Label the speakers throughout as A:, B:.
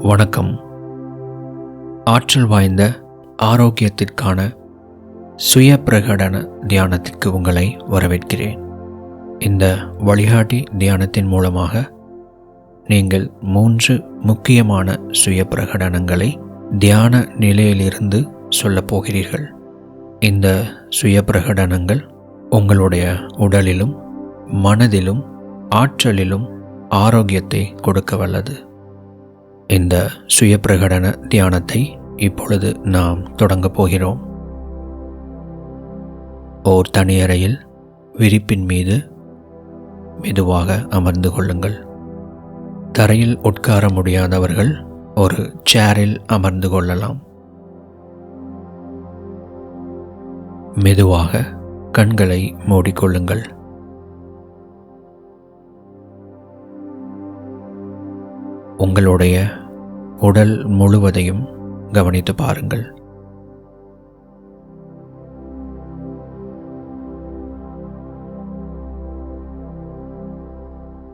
A: வணக்கம். ஆற்றல் வாய்ந்த ஆரோக்கியத்திற்கான சுய பிரகடன தியானத்திற்கு உங்களை வரவேற்கிறேன். இந்த வழிகாட்டி தியானத்தின் மூலமாக நீங்கள் 3 முக்கியமான சுய பிரகடனங்களை தியான நிலையிலிருந்து சொல்லப் போகிறீர்கள். இந்த சுய பிரகடனங்கள் உங்களுடைய உடலிலும் மனதிலும் ஆற்றலிலும் ஆரோக்கியத்தை கொடுக்க வல்லது. இந்த சுய பிரகடன தியானத்தை இப்பொழுது நாம் தொடங்கப் போகிறோம். ஓர் தனியறையில் விரிப்பின் மீது மெதுவாக அமர்ந்து கொள்ளுங்கள். தரையில் உட்கார முடியாதவர்கள் ஒரு சேரில் அமர்ந்து கொள்ளலாம். மெதுவாக கண்களை மூடிக்கொள்ளுங்கள். உங்களுடைய உடல் முழுவதையும் கவனித்து பாருங்கள்.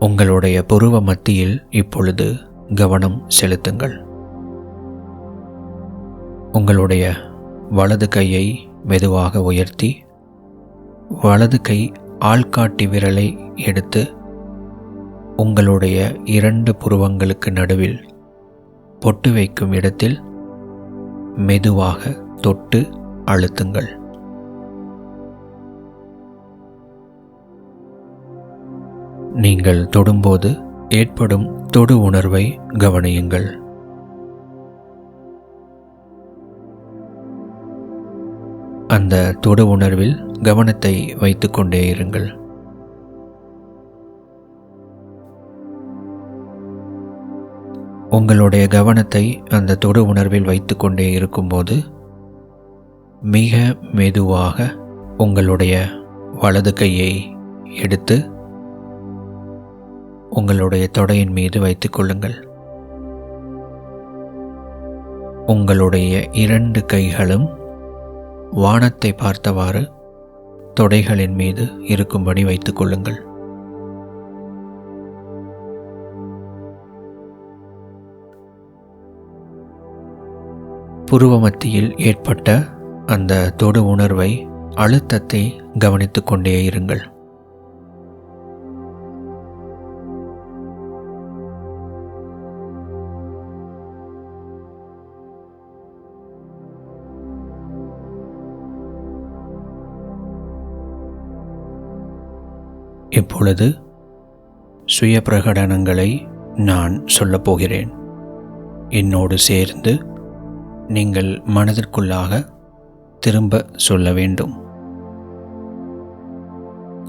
A: உங்களுடைய புருவ மத்தியில் இப்பொழுது கவனம் செலுத்துங்கள். உங்களுடைய வலது கையை மெதுவாக உயர்த்தி வலது கை ஆள்காட்டி விரலை எடுத்து உங்களுடைய 2 புருவங்களுக்கு நடுவில் பொட்டு வைக்கும் இடத்தில் மெதுவாக தொட்டு அழுத்துங்கள். நீங்கள் தொடும்போது ஏற்படும் தொடு உணர்வை கவனியுங்கள். அந்த தொடு உணர்வில் கவனத்தை வைத்துக்கொண்டே இருங்கள். உங்களுடைய கவனத்தை அந்த தொடு உணர்வில் வைத்துக்கொண்டே இருக்கும்போது மிக மெதுவாக உங்களுடைய வலது கையை எடுத்து உங்களுடைய தொடையின் மீது வைத்துக் கொள்ளுங்கள். உங்களுடைய 2 கைகளும் வானத்தை பார்த்தவாறு தொடைகளின் மீது இருக்கும்படி வைத்துக் கொள்ளுங்கள். புருவ மத்தியில் ஏற்பட்ட அந்த தொடு உணர்வை, அழுத்தத்தை கவனித்துக் கொண்டே இருங்கள். இப்பொழுது சுய பிரகடனங்களை நான் சொல்லப் போகிறேன். என்னோடு சேர்ந்து நீங்கள் மனதிற்குள்ளாக திரும்ப சொல்ல வேண்டும்.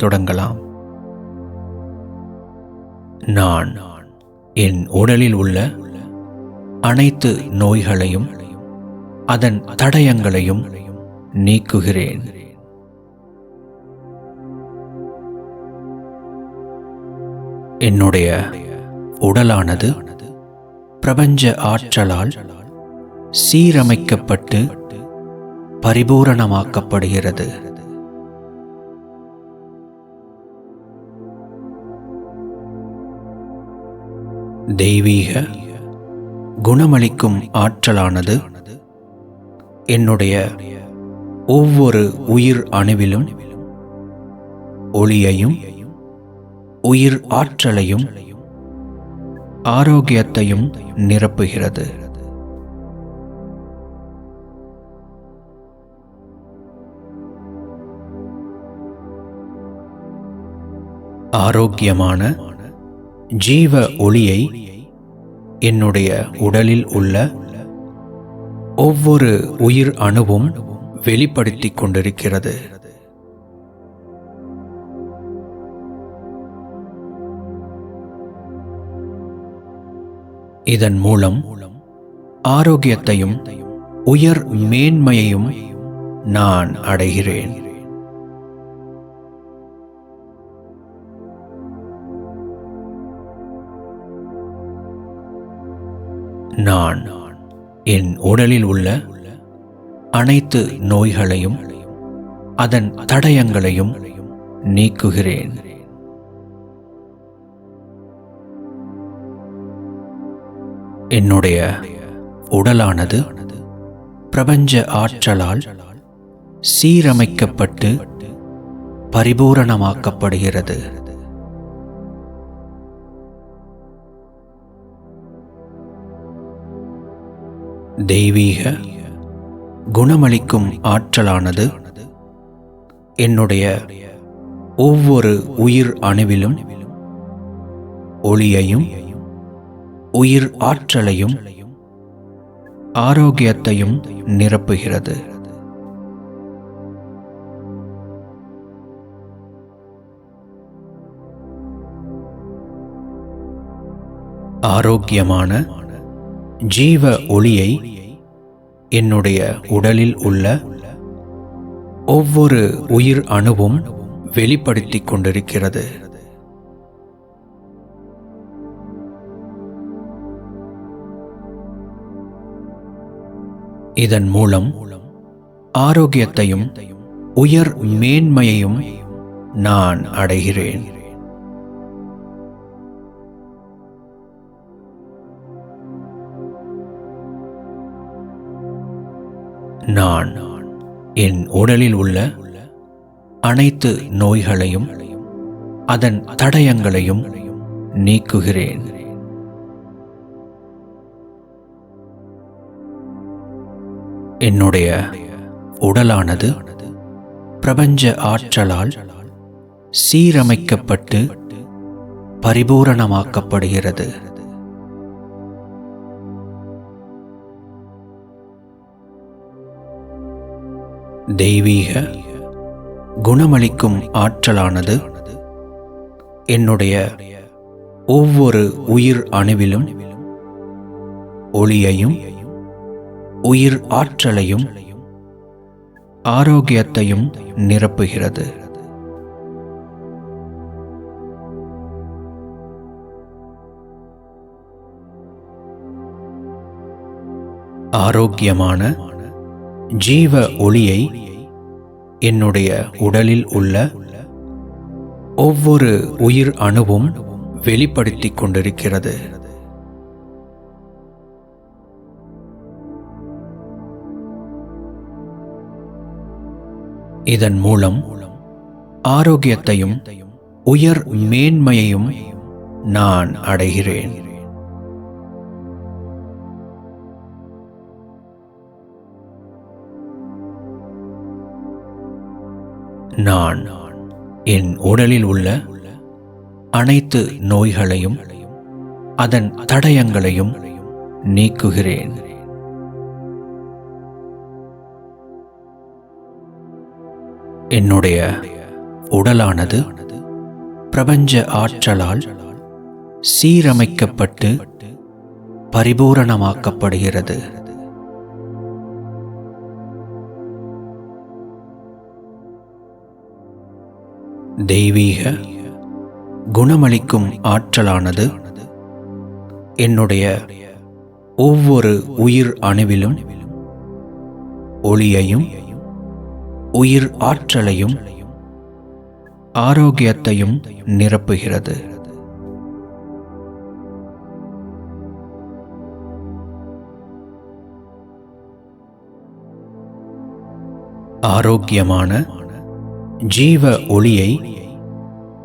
A: தொடங்கலாம். நான் என் உடலில் உள்ள அனைத்து நோய்களையும் அதன் தடயங்களையும் நீக்குகிறேன். என்னுடைய உடலானது பிரபஞ்ச ஆற்றலால் சீரமைக்கப்பட்டு பரிபூரணமாக்கப்படுகிறது. தெய்வீக குணமளிக்கும் ஆற்றலானது என்னுடைய ஒவ்வொரு உயிர் அணுவிலும் ஒளியையும் உயிர் ஆற்றலையும் ஆரோக்கியத்தையும் நிரப்புகிறது. ஆரோக்கியமான ஜீவ ஒளியை என்னுடைய உடலில் உள்ள ஒவ்வொரு உயிர் அணுவும் வெளிப்படுத்திக் கொண்டிருக்கிறது. இதன் மூலம் ஆரோக்கியத்தையும் உயர் மேன்மையையும் நான் அடைகிறேன். நான் என் உடலில் உள்ள அனைத்து நோய்களையும் அதன் தடயங்களையும் நீக்குகிறேன். என்னுடைய உடலானது பிரபஞ்ச ஆற்றலால் சீரமைக்கப்பட்டு பரிபூரணமாக்கப்படுகிறது. தெய்வீக குணமளிக்கும் ஆற்றலானது என்னுடைய ஒவ்வொரு உயிர் அணுவிலும் ஒளியையும் உயிர் ஆற்றலையும் ஆரோக்கியத்தையும் நிரப்புகிறது. ஆரோக்கியமான ஜீவ ஒளியை என்னுடைய உடலில் உள்ள ஒவ்வொரு உயிர் அணுவும் வெளிப்படுத்திக் கொண்டிருக்கிறது. இதன் மூலம் ஆரோக்கியத்தையும் உயர் மேன்மையையும் நான் அடைகிறேன். நான் என் உடலில் உள்ள அனைத்து நோய்களையும் அதன் தடயங்களையும் நீக்குகிறேன். என்னுடைய உடலானது பிரபஞ்ச ஆற்றலால் சீரமைக்கப்பட்டு பரிபூரணமாக்கப்படுகிறது. தெய்வீக குணமளிக்கும் ஆற்றலானது என்னுடைய ஒவ்வொரு உயிர் அணுவிலும் ஒளியையும் உயிர் ஆற்றலையும் ஆரோக்கியத்தையும் நிரப்புகிறது. ஆரோக்கியமான ஜீவ ஒளியை என்னுடைய உடலில் உள்ள ஒவ்வொரு உயிர் அணுவும் வெளிப்படுத்திக் கொண்டிருக்கிறது. இதன் மூலம் ஆரோக்கியத்தையும் உயர் மேன்மையையும் நான் அடைகிறேன். நான் என் உடலில் உள்ள அனைத்து நோய்களையும் அதன் தடயங்களையும் நீக்குகிறேன். என்னுடைய உடலானது பிரபஞ்ச ஆற்றலால் சீரமைக்கப்பட்டு பரிபூரணமாக்கப்படுகிறது. தெய்வீக குணமளிக்கும் ஆற்றலானது என்னுடைய ஒவ்வொரு உயிர் அணுவிலும் ஒளியையும் உயிர் ஆற்றலையும் ஆரோக்கியத்தையும் நிரப்புகிறது. ஆரோக்கியமான ஜீவ ஒளியை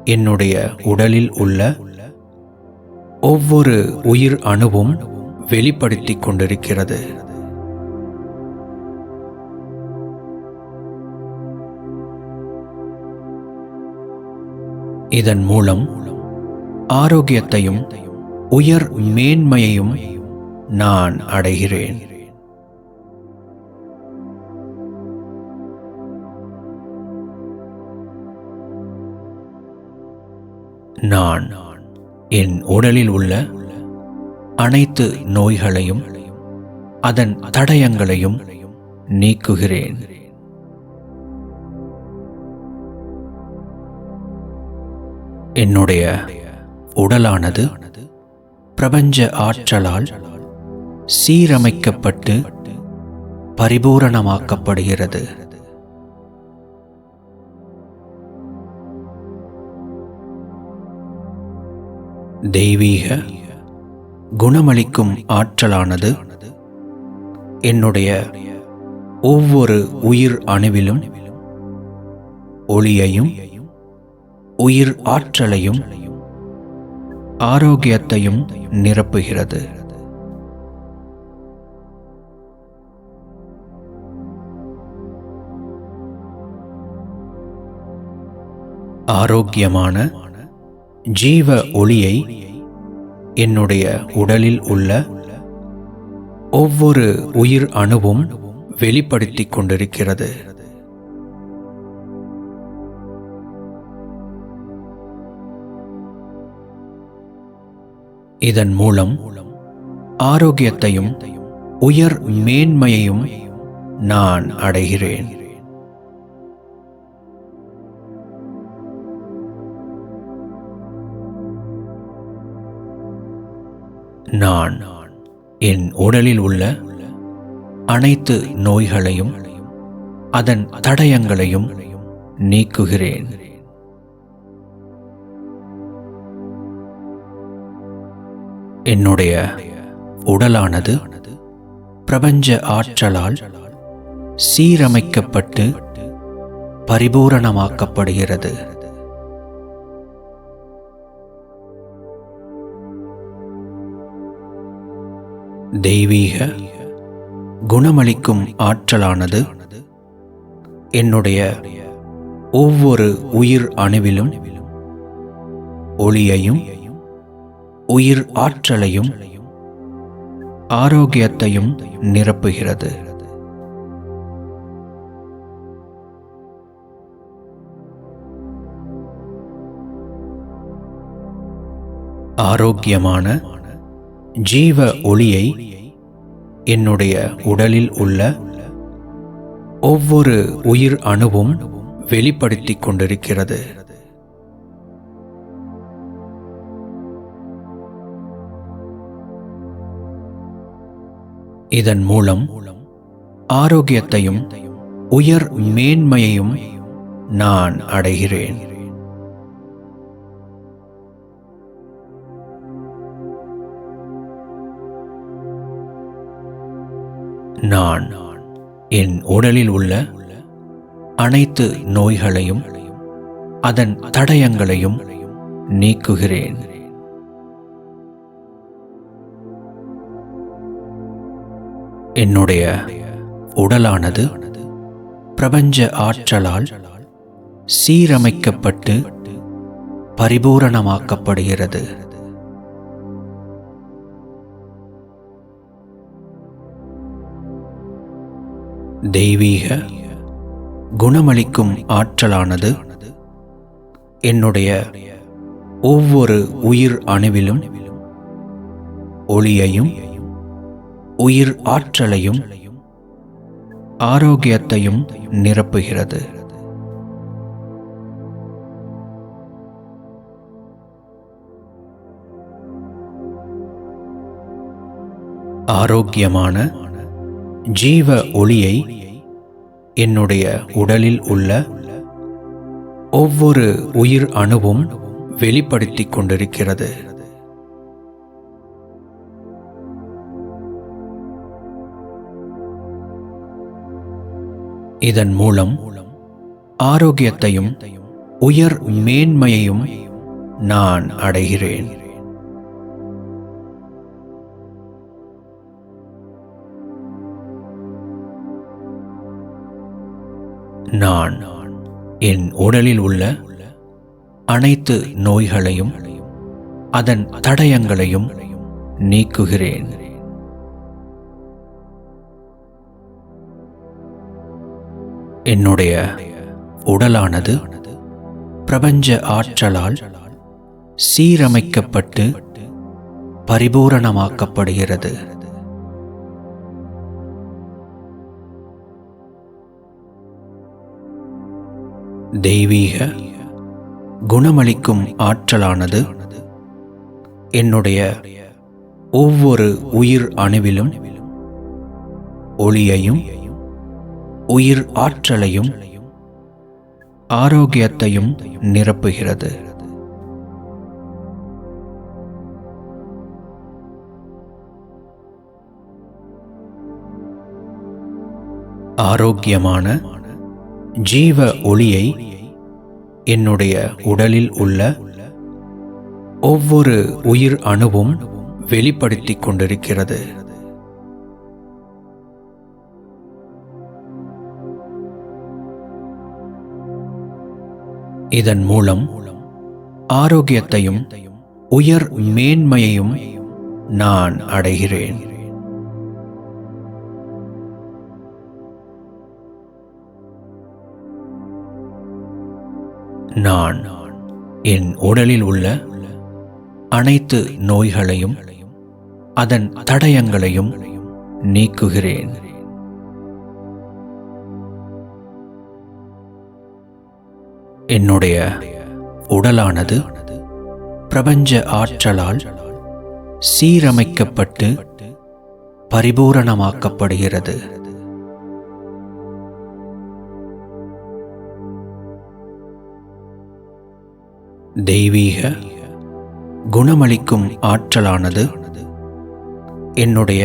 A: என்னுடைய உடலில் உள்ள ஒவ்வொரு உயிர் அணுவும் வெளிப்படுத்திக் கொண்டிருக்கிறது. இதன் மூலம் ஆரோக்கியத்தையும் உயர் மேன்மையையும் நான் அடைகிறேன். நான் என் உடலில் உள்ள அனைத்து நோய்களையும் அதன் தடயங்களையும் நீக்குகிறேன். என்னுடைய உடலானது பிரபஞ்ச ஆற்றலால் சீரமைக்கப்பட்டு பரிபூரணமாக்கப்படுகிறது. தெய்வீக குணமளிக்கும் ஆற்றலானது என்னுடைய ஒவ்வொரு உயிர் அணுவிலும் ஒளியையும் உயிர் ஆற்றலையும் ஆரோக்கியத்தையும் நிரப்புகிறது. ஆரோக்கியமான ஜீவ ஒளியை என்னுடைய உடலில் உள்ள ஒவ்வொரு உயிர் அணுவும் வெளிப்படுத்திக் கொண்டிருக்கிறது. இதன் மூலம் ஆரோக்கியத்தையும் உயர் மேன்மையையும் நான் அடைகிறேன். நான் என் உடலில் உள்ள அனைத்து நோய்களையும் அதன் தடயங்களையும் நீக்குகிறேன். என்னுடைய உடலானது பிரபஞ்ச ஆற்றலால் சீரமைக்கப்பட்டு பரிபூரணமாக்கப்படுகிறது. தெய்வீக குணமளிக்கும் ஆற்றலானது என்னுடைய ஒவ்வொரு உயிர் அணுவிலும் ஒளியையும் உயிர் ஆற்றலையும் ஆரோக்கியத்தையும் நிரப்புகிறது. ஆரோக்கியமான ஜீவ ஒளியை என்னுடைய உடலில் உள்ள ஒவ்வொரு உயிர் அணுவும் வெளிப்படுத்திக் கொண்டிருக்கிறது. இதன் மூலம் ஆரோக்கியத்தையும் உயர் மேன்மையையும் நான் அடைகிறேன். நான் என் உடலில் உள்ள அனைத்து நோய்களையும் அதன் தடயங்களையும் நீக்குகிறேன். என்னுடைய உடலானது பிரபஞ்ச ஆற்றலால் சீரமைக்கப்பட்டு பரிபூரணமாக்கப்படுகிறது. தெய்வீக குணமளிக்கும் ஆற்றலானது என்னுடைய ஒவ்வொரு உயிர் அணுவிலும் ஒளியையும் உயிர் ஆற்றலையும் ஆரோக்கியத்தையும் நிரப்புகிறது. ஆரோக்கியமான ஜீவ ஒளியை என்னுடைய உடலில் உள்ள ஒவ்வொரு உயிர் அணுவும் வெளிப்படுத்திக் கொண்டிருக்கிறது. இதன் மூலம் ஆரோக்கியத்தையும் உயர் மேன்மையையும் நான் அடைகிறேன். நான் என் உடலில் உள்ள அனைத்து நோய்களையும் அதன் தடயங்களையும் நீக்குகிறேன். என்னுடைய உடலானது பிரபஞ்ச ஆற்றலால் சீரமைக்கப்பட்டு பரிபூரணமாக்கப்படுகிறது. தெய்வீக குணமளிக்கும் ஆற்றலானது என்னுடைய ஒவ்வொரு உயிர் அணுவிலும் ஒளியையும் உயிர் ஆற்றலையும் ஆரோக்கியத்தையும் நிரப்புகிறது. ஆரோக்கியமான ஜீவ ஒளியை என்னுடைய உடலில் உள்ள ஒவ்வொரு உயிர் அணுவும் வெளிப்படுத்திக் கொண்டிருக்கிறது. இதன் மூலம் ஆரோக்கியத்தையும் உயர் மேன்மையையும் நான் அடைகிறேன். நான் என் உடலில் உள்ள அனைத்து நோய்களையும் அதன் தடயங்களையும் நீக்குகிறேன். என்னுடைய உடலானது பிரபஞ்ச ஆற்றலால் சீரமைக்கப்பட்டு பரிபூரணமாக்கப்படுகிறது. தெய்வீக குணமளிக்கும் ஆற்றலானது என்னுடைய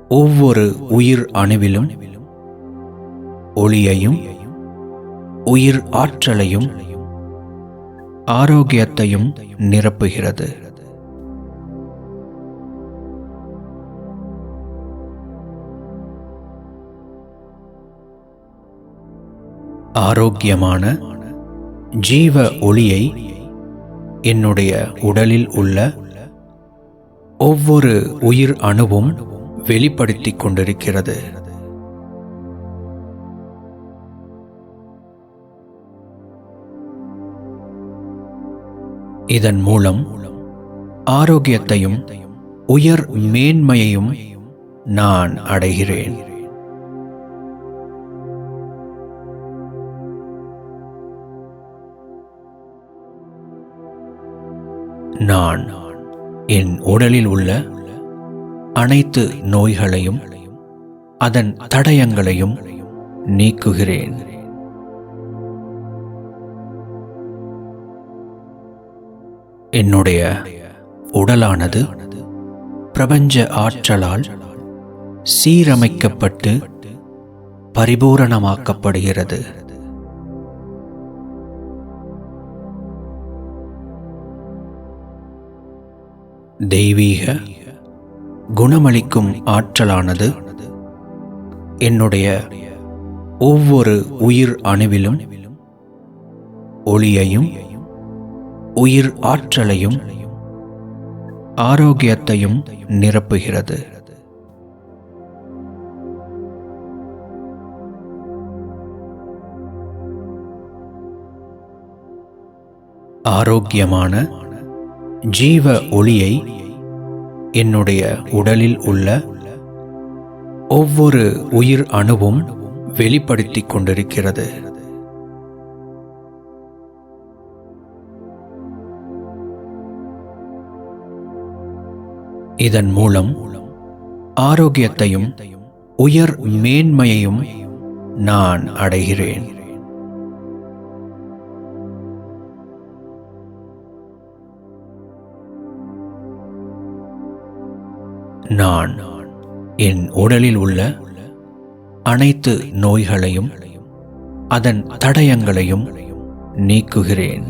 A: ஒவ்வொரு உயிர் அணுவிலும் ஒளியையும் உயிர் ஆற்றலையும் ஆரோக்கியத்தையும் நிரப்புகிறது. ஆரோக்கியமான ஜீவ ஒளியை என்னுடைய உடலில் உள்ள ஒவ்வொரு உயிர் அணுவும் வெளிப்படுத்திக் கொண்டிருக்கிறது. இதன் மூலம் ஆரோக்கியத்தையும் உயர் மேன்மையையும் நான் அடைகிறேன். நான் என் உடலில் உள்ள அனைத்து நோய்களையும் அதன் தடயங்களையும் நீக்குகிறேன். என்னுடைய உடலானது பிரபஞ்ச ஆற்றலால் சீரமைக்கப்பட்டு பரிபூரணமாக்கப்படுகிறது. தெய்வீக குணமளிக்கும் ஆற்றலானது என்னுடைய ஒவ்வொரு உயிர் அணுவிலும் ஒளியையும் உயிர் ஆற்றலையும் ஆரோக்கியத்தையும் நிரப்புகிறது. ஆரோக்கியமான ஜீவ ஒளியை என்னுடைய உடலில் உள்ள ஒவ்வொரு உயிர் அணுவும் வெளிப்படுத்திக் கொண்டிருக்கிறது. இதன் மூலம் ஆரோக்கியத்தையும் உயர் மேன்மையையும் நான் அடைகிறேன். நான் என் உடலில் உள்ள அனைத்து நோய்களையும் அதன் தடயங்களையும் நீக்குகிறேன்.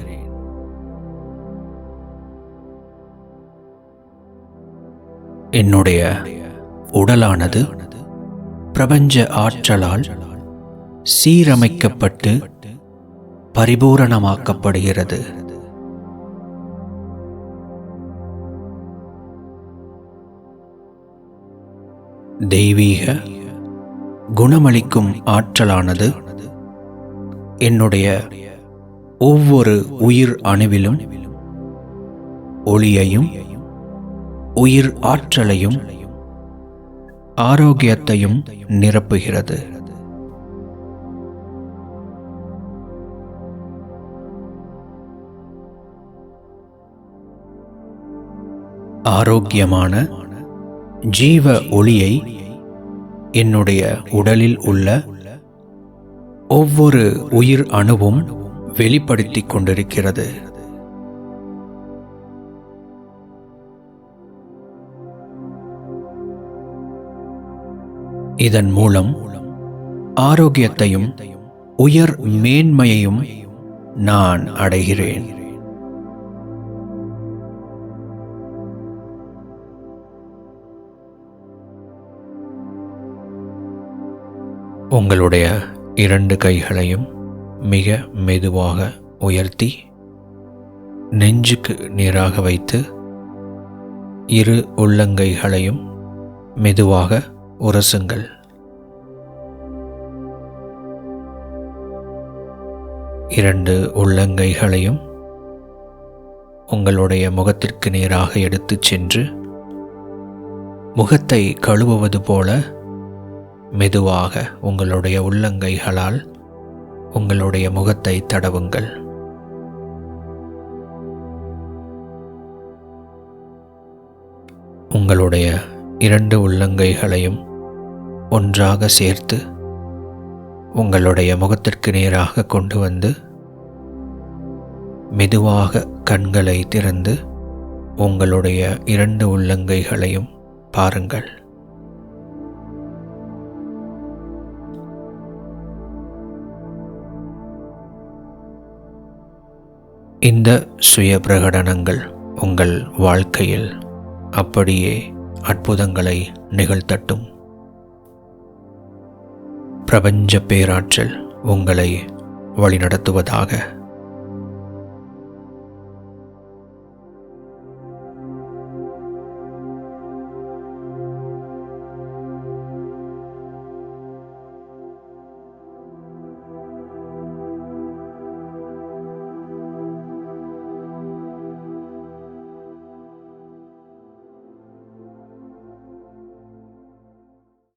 A: என்னுடைய உடலானது பிரபஞ்ச ஆற்றலால் சீரமைக்கப்பட்டு பரிபூரணமாக்கப்படுகிறது. தெய்வீக குணமளிக்கும் ஆற்றலானது என்னுடைய ஒவ்வொரு உயிர் அணுவிலும் ஒளியையும் உயிர் ஆற்றலையும் ஆரோக்கியத்தையும் நிரப்புகிறது. ஆரோக்கியமான ஜீவ ஒளியை என்னுடைய உடலில் உள்ள ஒவ்வொரு உயிர் அணுவும் வெளிப்படுத்திக் கொண்டிருக்கிறது. இதன் மூலம் ஆரோக்கியத்தையும் உயர் மேன்மையையும் நான் அடைகிறேன். உங்களுடைய 2 கைகளையும் மிக மெதுவாக உயர்த்தி நெஞ்சுக்கு நேராக வைத்து 2 உள்ளங்கைகளையும் மெதுவாக உரசுங்கள். 2 உள்ளங்கைகளையும் உங்களுடைய முகத்திற்கு நேராக எடுத்துச் சென்று முகத்தை கழுவுவது போல மெதுவாக உங்களுடைய உள்ளங்கைகளால் உங்களுடைய முகத்தை தடவுங்கள். உங்களுடைய 2 உள்ளங்கைகளையும் ஒன்றாக சேர்த்து உங்களுடைய முகத்திற்கு நேராக கொண்டு வந்து மெதுவாக கண்களை திறந்து உங்களுடைய 2 உள்ளங்கைகளையும் பாருங்கள். இந்த சுய பிரகடனங்கள் உங்கள் வாழ்க்கையில் அப்படியே அற்புதங்களை நிகழ்த்தட்டும். பிரபஞ்ச பேராற்றல் உங்களை வழிநடத்துவதாக.